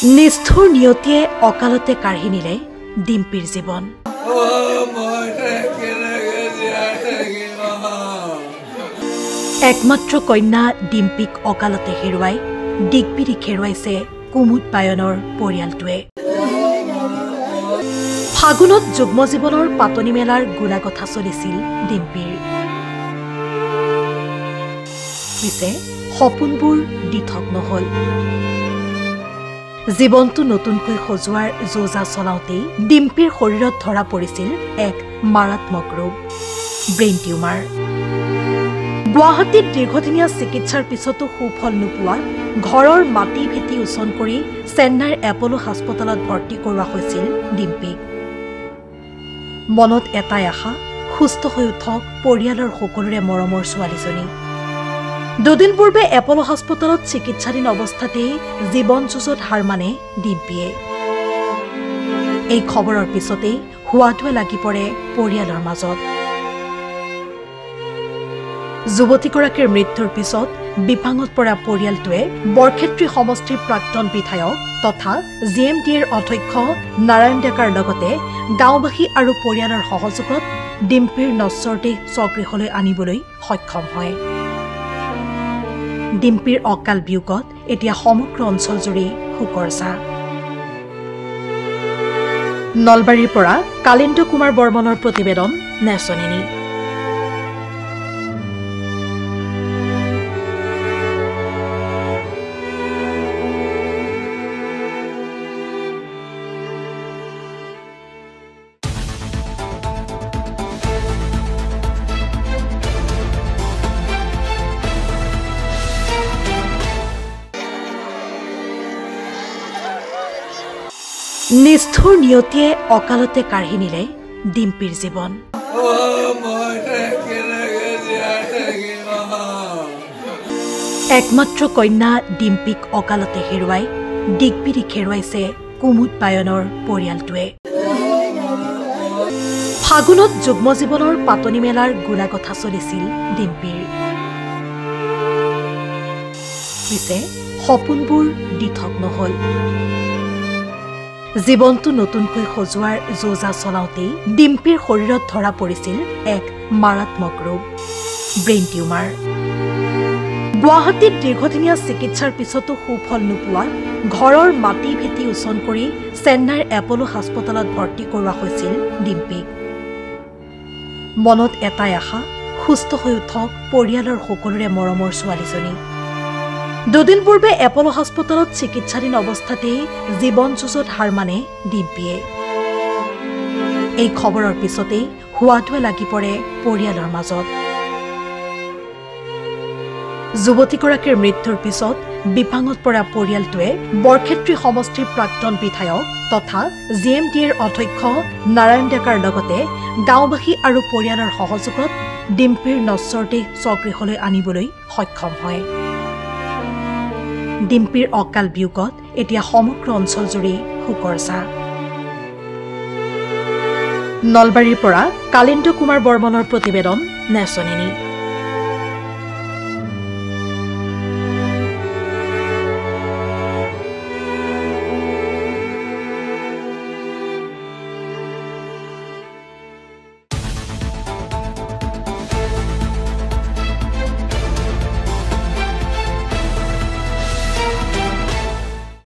নিষ্ঠুৰ নিয়তিয়ে অকালতে কাঢ়ি নিলে ডিম্পীৰ জীৱন। একমাত্ৰ কন্যা ডিম্পীক অকালতে হেৰুৱাই দিগবিদিক হেৰুৱাইছে কুমুদ পায়নৰ পৰিয়ালটোৱে। ফাগুনত যুগ্ম জীৱনৰ পাতনি মেলাৰ গুণাগথা চলিছিল ডিম্পীৰ। পিছে সপোনবোৰ দিঠক নহল। জীৱনটো নতুনকৈ সজোৱাৰ যোজা চলাওঁতেই ডিম্পীৰ শৰীৰত ধৰা পৰিছিল এক মাৰাত্মক ৰোগ, ব্ৰেইন টিউমাৰ। গুৱাহাটীত দীৰ্ঘদিনীয়া চিকিৎসাৰ পিছতো সুফল নোপোৱাত ঘৰৰ মাটি ভেটি উচন কৰি চেন্নাইৰ এপলো হাস্পতালত ভৰ্তি কৰোৱা হৈছিল ডিম্পীক। মনত এটাই আশা, সুস্থ হৈ উঠক পৰিয়ালৰ সকলোৰে মৰমৰ ছোৱালীজনী। দুদিন পূৰ্বে এপলো হাস্পতালত চিকিৎসাধীন অৱস্থাতেই জীৱন যুঁজত হাৰ মানে ডিম্পীয়ে। এই খবৰৰ পিছতেই হোৱাটোৱে লাগি পৰে পৰিয়ালৰ মাজত। যুৱতীগৰাকীৰ মৃত্যুৰ পিছত বিপাঙত পৰা পৰিয়ালটোৱে বৰক্ষেত্ৰী সমষ্টিৰ প্ৰাক্তন বিধায়ক তথা GMDAৰ অধ্যক্ষ নাৰায়ণ ডেকাৰ লগতে গাঁওবাসী আৰু পৰিয়ালৰ সহযোগত ডিম্পীৰ নশ্বৰ দেহ স্বগৃহলৈ আনিবলৈ সক্ষম হয়। ডিম্পীৰ অকাল বিয়োগত এতিয়া সমগ্ৰ অঞ্চলজুৰি শোকৰ ছাঁ। নলবাৰীৰ পৰা কালিন্দ কুমাৰ বৰ্মনৰ প্ৰতিবেদন, নেচনেনী। নিষ্ঠুৰ নিয়তিয়ে অকালতে কাঢ়ি নিলে ডিম্পীৰ জীৱন। একমাত্ৰ কন্যা ডিম্পীক অকালতে হেৰুৱাই দিগবিদিক হেৰুৱাইছে কুমুদ পায়নৰ পৰিয়ালটোৱে। ফাগুনত যুগ্ম জীৱনৰ পাতনি মেলাৰ গুণাগথা চলিছিল ডিম্পীৰ। পিছে সপোনবোৰ দিঠক নহল। জীৱনটো নতুনকৈ সজোৱাৰ যোজা চলাওঁতেই ডিম্পীৰ শৰীৰত ধৰা পৰিছিল এক মাৰাত্মক ৰোগ, ব্ৰেইন টিউমাৰ। গুৱাহাটীত দীৰ্ঘদিনীয়া চিকিৎসাৰ পিছতো সুফল নোপোৱাত ঘৰৰ মাটি ভেটি উচন কৰি চেন্নাইৰ এপলো হাস্পতালত ভৰ্তি কৰোৱা হৈছিল ডিম্পীক। মনত এটাই আশা, সুস্থ হৈ উঠক পৰিয়ালৰ সকলোৰে মৰমৰ ছোৱালীজনী। দুদিন পূৰ্বে এপলো হাস্পতালত চিকিৎসাধীন অৱস্থাতেই জীৱন যুঁজত হাৰ মানে ডিম্পীয়ে। এই খবৰৰ পিছতেই হোৱাটোৱে লাগি পৰে পৰিয়ালৰ মাজত। যুৱতীগৰাকীৰ মৃত্যুৰ পিছত বিপাঙত পৰা পৰিয়ালটোৱে বৰক্ষেত্ৰী সমষ্টিৰ প্ৰাক্তন বিধায়ক তথা GMDAৰ অধ্যক্ষ নাৰায়ণ ডেকাৰ লগতে গাঁওবাসী আৰু পৰিয়ালৰ সহযোগত ডিম্পীৰ নশ্বৰ দেহ স্বগৃহলৈ আনিবলৈ সক্ষম হয়। ডিম্পীৰ অকাল বিয়োগত এতিয়া সমগ্ৰ অঞ্চলজুৰি শোকৰ ছাঁ। নলবাৰীৰ পৰা কালিন্দ কুমাৰ বৰ্মনৰ প্ৰতিবেদন, নেচনেনী।